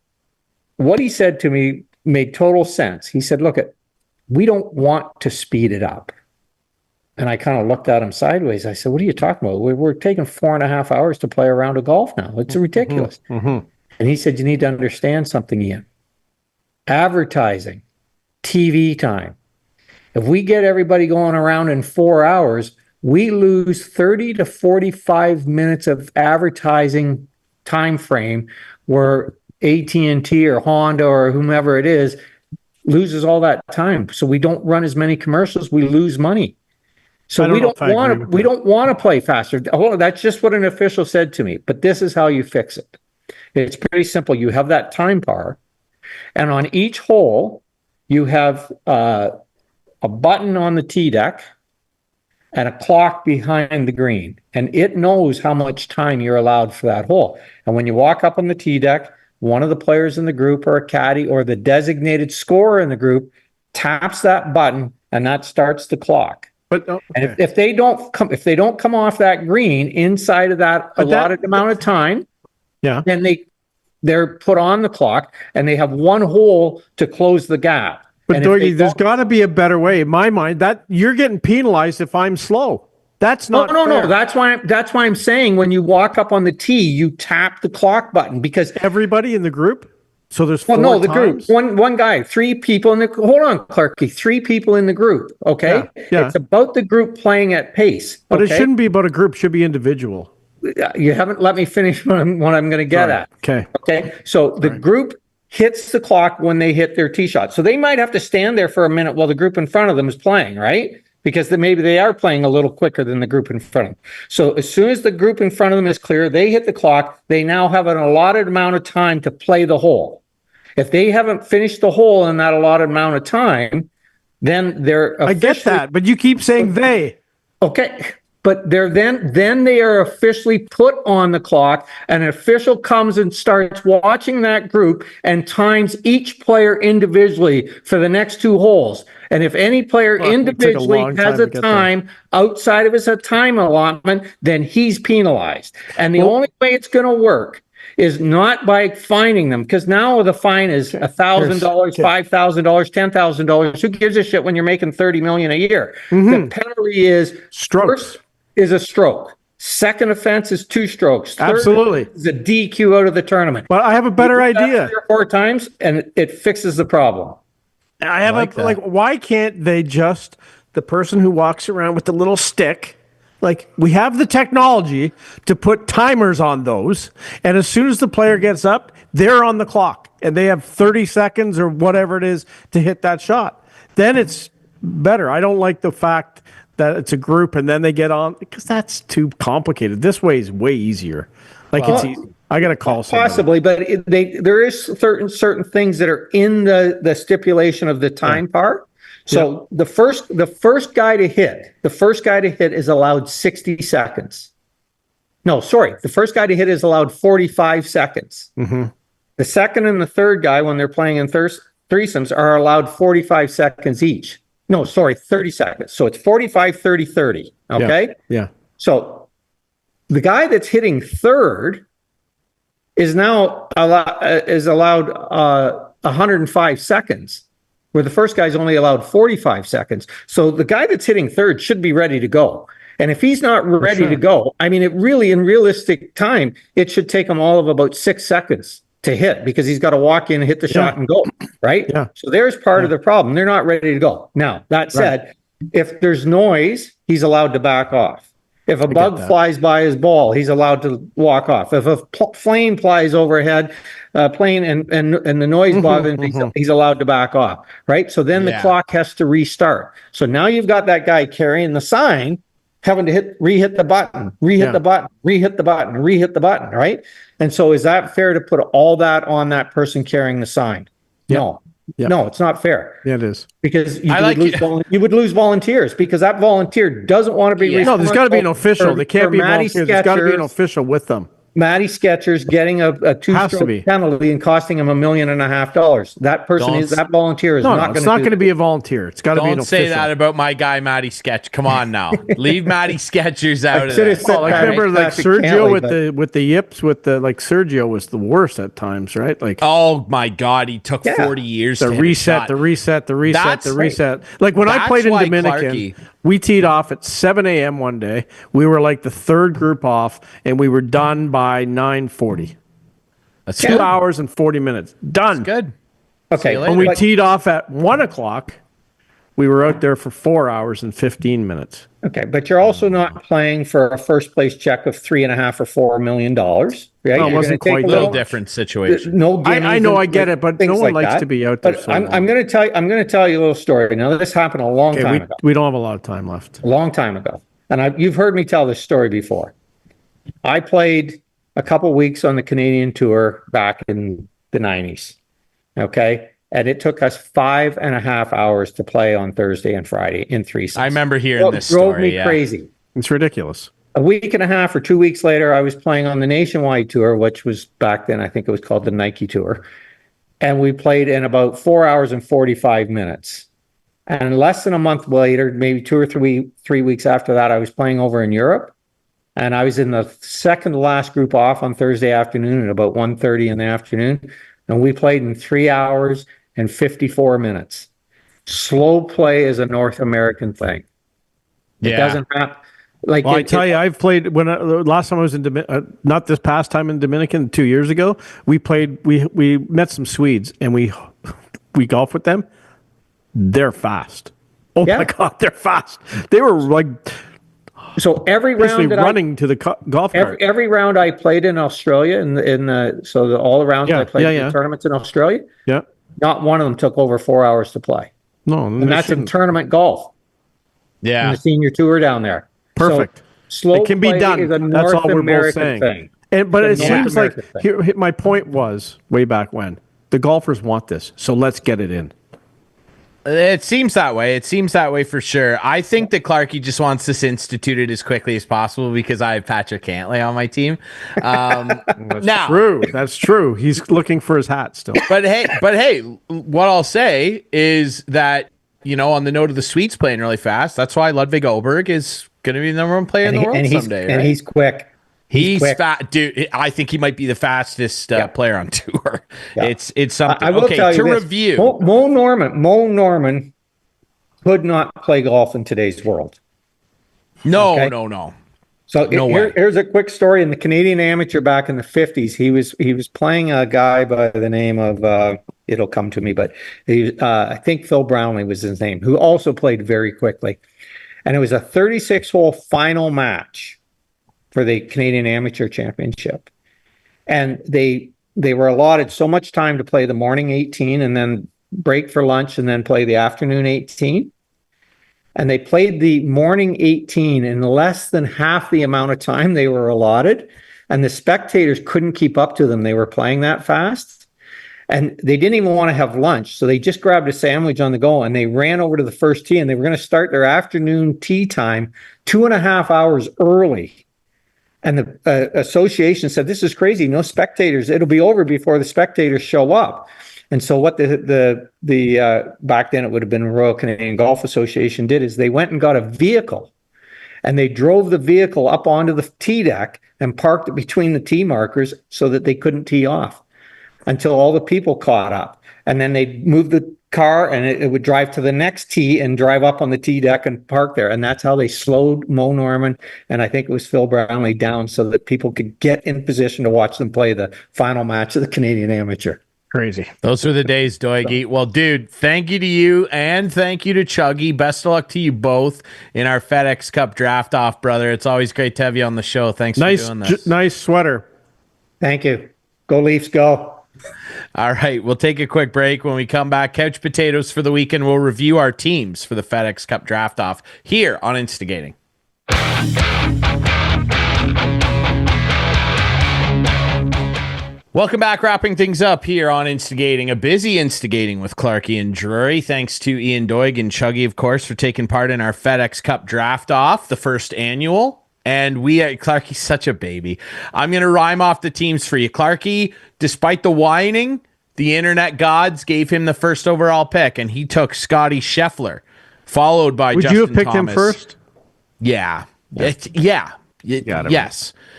what he said to me made total sense. He said, look, we don't want to speed it up. And I kind of looked at him sideways. I said, what are you talking about? We're taking 4.5 hours to play a round of golf now. It's ridiculous. Mm-hmm. And he said, you need to understand something, Ian. Advertising, TV time. If we get everybody going around in 4 hours, we lose 30 to 45 minutes of advertising time frame where AT&T or Honda or whomever it is loses all that time. So we don't run as many commercials, we lose money. So we don't want to play faster. Oh, that's just what an official said to me. But this is how you fix it. It's pretty simple. You have that time par, and on each hole, you have a button on the tee deck and a clock behind the green, and it knows how much time you're allowed for that hole. And when you walk up on the tee deck, one of the players in the group or a caddy or the designated scorer in the group taps that button and that starts the clock. But okay. And if they don't come off that green inside of that allotted amount of time, then they're put on the clock and they have one hole to close the gap. But Doigy, there's got to be a better way in my mind. That you're getting penalized if I'm slow. That's not fair. No. That's why I'm saying when you walk up on the tee, you tap the clock button because everybody in the group. So there's four the times? group. One guy, 3 people in the. Hold on, Clarkey. 3 people in the group. Okay. Yeah. It's about the group playing at pace. But it shouldn't be about a group. It should be individual. You haven't let me finish what I'm going to get at. Okay. So the group hits the clock when they hit their tee shot. So they might have to stand there for a minute while the group in front of them is playing, right? Because maybe they are playing a little quicker than the group in front of them. So as soon as the group in front of them is clear, they hit the clock. They now have an allotted amount of time to play the hole. If they haven't finished the hole in that allotted amount of time, then they're I get that, but you keep saying they. Okay. But they're then they are officially put on the clock. An official comes and starts watching that group and times each player individually for the next 2 holes. And if any player individually has a time outside of his time allotment, then he's penalized. And the only way it's going to work is not by fining them, because now the fine is $1,000, $5,000, $10,000. Who gives a shit when you're making $30 million a year? The penalty is strokes. Is a stroke. Second offense is 2 strokes. Third Absolutely. is a DQ out of the tournament. But I have a better idea. 3 or 4 times, and it fixes the problem. I have why can't they just, the person who walks around with the little stick, like we have the technology to put timers on those, and as soon as the player gets up, they're on the clock, and they have 30 seconds or whatever it is to hit that shot. Then it's better. I don't like the fact that it's a group and then they get on, because that's too complicated. This way is way easier. It's easy. I got to call somebody. Possibly, but there is certain things that are in the stipulation of the time part. So the first guy to hit is allowed 60 seconds. No, sorry. The first guy to hit is allowed 45 seconds. Mm-hmm. The second and the third guy, when they're playing in threesomes, are allowed 45 seconds each. No, sorry, 30 seconds. So it's 45, 30, 30. Okay? Yeah. So the guy that's hitting third is now allowed 105 seconds, where the first guy's only allowed 45 seconds. So the guy that's hitting third should be ready to go. And if he's not ready to go, I mean, it really, in realistic time, it should take him all of about 6 seconds to hit, because he's got to walk in, hit the shot, and go, right? Yeah. So there's part of the problem. They're not ready to go. Now, that said, if there's noise, he's allowed to back off. If a bug flies by his ball, he's allowed to walk off. If a plane flies overhead, plane and the noise bothers him, he's allowed to back off, right? So then the clock has to restart. So now you've got that guy carrying the sign, having to re-hit the button, re-hit the button, re-hit the button, re-hit the button, right? And so is that fair to put all that on that person carrying the sign? No. Yeah. No, it's not fair. Yeah, it is. Because you would lose volunteers, because that volunteer doesn't want to be responsible. No, there's got to be an official. They can't be volunteers. There's got to be an official with them. Matty Sketcher's getting a 2-stroke penalty and costing him $1.5 million. That person that volunteer is not going to. It's not going to be a volunteer. It's got to be an official. Don't say that about my guy Matty Sketch. Come on now, leave Matty Sketchers out of this. Remember, like Sergio with the yips, Sergio was the worst at times, right? Like, oh my God, he took 40 years. The reset. Like when I played in Dominican. We teed off at 7 a.m. one day. We were like the third group off, and we were done by 9:40. That's 2 hours and 40 minutes. Done. That's good. Okay. When we teed off at 1 o'clock, we were out there for 4 hours and 15 minutes. Okay, but you're also not playing for a first place check of $3.5 or $4 million. Right? No, it wasn't quite a little different situation. No, I know, I get it, but no one likes to be out there. But I'm going to tell you a little story. Now, this happened a long time ago. We don't have a lot of time left. A long time ago, and you've heard me tell this story before. I played a couple weeks on the Canadian tour back in the 90s. Okay. And it took us 5.5 hours to play on Thursday and Friday in 3 sets. I remember hearing this story. Drove me crazy. It's ridiculous. A week and a half or 2 weeks later, I was playing on the Nationwide Tour, which was back then, I think it was called the Nike Tour. And we played in about 4 hours and 45 minutes. And less than a month later, maybe 2 or 3 weeks after that, I was playing over in Europe. And I was in the second to last group off on Thursday afternoon at about 1:30 in the afternoon. And we played in 3 hours and 54 minutes. Slow play is a North American thing. It doesn't happen. I tell you, I've played last time I was in not this past time in Dominican 2 years ago. We played. We met some Swedes and we golfed with them. They're fast. Oh my God, they're fast. They were like. So every round that running to the golf cart. Every round I played in Australia, all the rounds I played in tournaments in Australia. Yeah. Not one of them took over 4 hours to play. No, and that's in tournament golf. Yeah. In the senior tour down there. Perfect. So slow it can be done. Is a that's all we're American both saying. Thing. But it seems like my point was way back when the golfers want this, so let's get it in. It seems that way. It seems that way for sure. I think that Clarkey just wants this instituted as quickly as possible because I have Patrick Cantlay on my team. That's true. He's looking for his hat still. But hey, what I'll say is that, on the note of the Swedes playing really fast, that's why Ludwig Åberg is going to be the number one player in the world someday. And he's quick. He's fast, dude. I think he might be the fastest player on tour. Yeah. It's something. I will tell you this. Review. Mo Norman could not play golf in today's world. No. So here's a quick story. In the Canadian Amateur back in the 50s, he was playing a guy by the name of it'll come to me, but I think Phil Brownlee was his name, who also played very quickly, and it was a 36-hole final match for the Canadian Amateur Championship. And they were allotted so much time to play the morning 18 and then break for lunch and then play the afternoon 18. And they played the morning 18 in less than half the amount of time they were allotted. And the spectators couldn't keep up to them. They were playing that fast. And they didn't even want to have lunch. So they just grabbed a sandwich on the go and they ran over to the first tee and they were going to start their afternoon tee time 2.5 hours early. And the association said, "This is crazy. No spectators. It'll be over before the spectators show up." And so what the back then it would have been Royal Canadian Golf Association did is they went and got a vehicle and they drove the vehicle up onto the tee deck and parked it between the tee markers so that they couldn't tee off until all the people caught up. And then they'd move the car and it would drive to the next tee and drive up on the tee deck and park there. And that's how they slowed Mo Norman, and I think it was Phil Brownlee, down so that people could get in position to watch them play the final match of the Canadian Amateur. Crazy. Those were the days, Doigy. Well, dude, thank you to you and thank you to Chuggy. Best of luck to you both in our FedEx Cup draft off, brother. It's always great to have you on the show. Thanks for doing this. Nice sweater. Thank you. Go Leafs, go. All right, we'll take a quick break. When we come back, couch potatoes for the weekend. We'll review our teams for the FedEx Cup draft off here on Instigating. Welcome back, wrapping things up here on Instigating, a busy Instigating with Clarkey and Drury. Thanks to Ian Doig and Chuggy, of course, for taking part in our FedEx Cup draft off, the first annual. And Clarkey's such a baby. I'm going to rhyme off the teams for you. Clarkey, despite the whining, the internet gods gave him the first overall pick, and he took Scotty Scheffler, followed by Justin Thomas. Would you have picked him first? Yeah. Yes.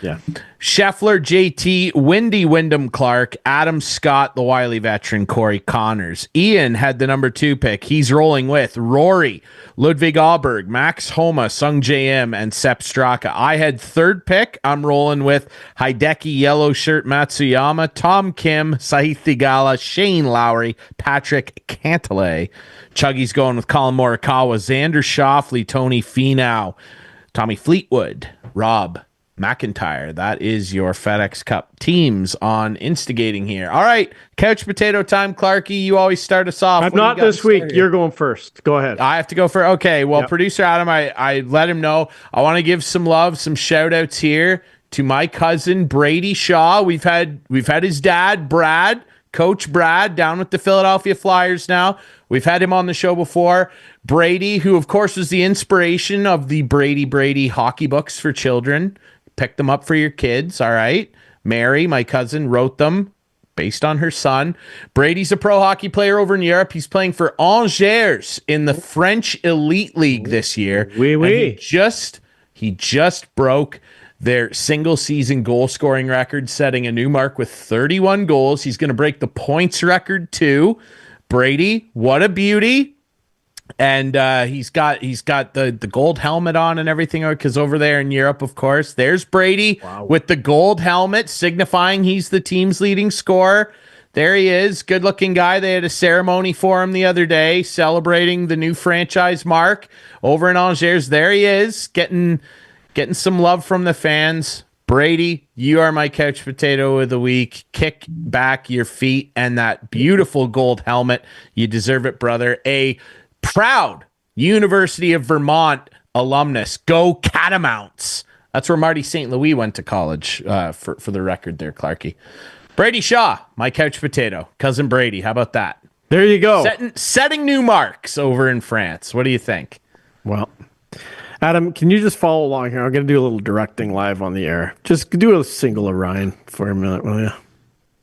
Yeah. Scheffler, JT, Windy Wyndham Clark, Adam Scott, the wily veteran, Corey Connors. Ian had the number 2 pick. He's rolling with Rory, Ludwig Ahlberg, Max Homa, Sung JM, and Sepp Straka. I had 3rd pick. I'm rolling with Hideki Yellow Shirt Matsuyama, Tom Kim, Sahith Theegala, Shane Lowry, Patrick Cantlay. Chuggy's going with Colin Morikawa, Xander Schauffele, Tony Finau, Tommy Fleetwood, Rob McIntyre. That is your FedEx Cup teams on Instigating here. All right, couch potato time. Clarkey, you always start us off. I'm not this week. You're going first. Go ahead. I have to go for, okay. Well, Producer Adam, I let him know. I want to give some love, some shout outs here to my cousin, Brady Shaw. We've had his dad, Brad, Coach Brad, down with the Philadelphia Flyers now. We've had him on the show before. Brady, who of course was the inspiration of the Brady hockey books for children. Pick them up for your kids, all right? Mary, my cousin, wrote them based on her son. Brady's a pro hockey player over in Europe. He's playing for Angers in the French Elite League this year. Oui. He just broke their single season goal scoring record, setting a new mark with 31 goals. He's going to break the points record too. Brady, what a beauty. And he's got the gold helmet on and everything, because over there in Europe, of course, there's Brady with the gold helmet, signifying he's the team's leading scorer. There he is. Good looking guy. They had a ceremony for him the other day celebrating the new franchise mark over in Angers. There he is, getting some love from the fans. Brady, you are my couch potato of the week. Kick back your feet and that beautiful gold helmet. You deserve it, brother. A proud University of Vermont alumnus. Go Catamounts. That's where Marty St. Louis went to college, for the record there, Clarkey. Brady Shaw, my couch potato. Cousin Brady, how about that? There you go. Setting new marks over in France. What do you think? Well, Adam, can you just follow along here? I'm going to do a little directing live on the air. Just do a single of Ryan for a minute, will you?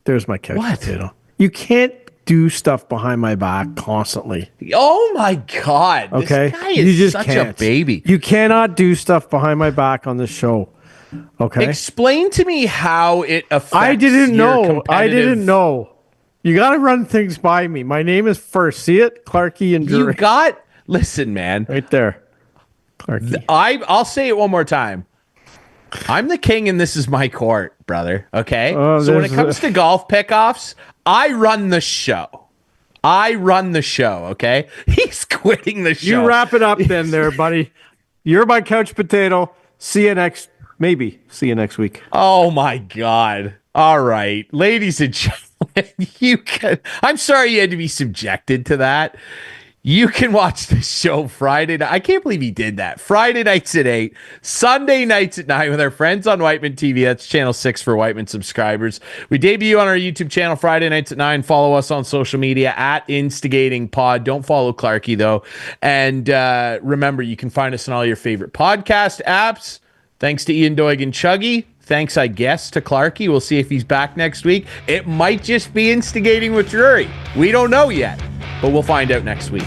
There's my couch potato. You can't do stuff behind my back constantly. Oh my God. Okay. This guy is such a baby. You cannot do stuff behind my back on this show. Okay. Explain to me how it affects I didn't know. competitive- You got to run things by me. My name is first. See it? Clarkey and Drury. Listen, man. Right there. Clarkey. I'll say it one more time. I'm the king and this is my court, brother. Okay? So when it comes to golf pickoffs, I run the show. Okay? He's quitting the show. You wrap it up then there, buddy. You're my couch potato. See you next week. Oh my God. All right. Ladies and gentlemen, I'm sorry you had to be subjected to that. You can watch the show Friday night. I can't believe he did that. Friday nights at 8, Sunday nights at 9 with our friends on Whiteman TV. That's channel 6 for Whiteman subscribers. We debut on our YouTube channel Friday nights at 9. Follow us on social media at Instigating Pod. Don't follow Clarkey though. And remember, you can find us on all your favorite podcast apps. Thanks to Ian Doig and Chuggy. Thanks, I guess, to Clarkey. We'll see if he's back next week. It might just be Instigating with Drury. We don't know yet, but we'll find out next week.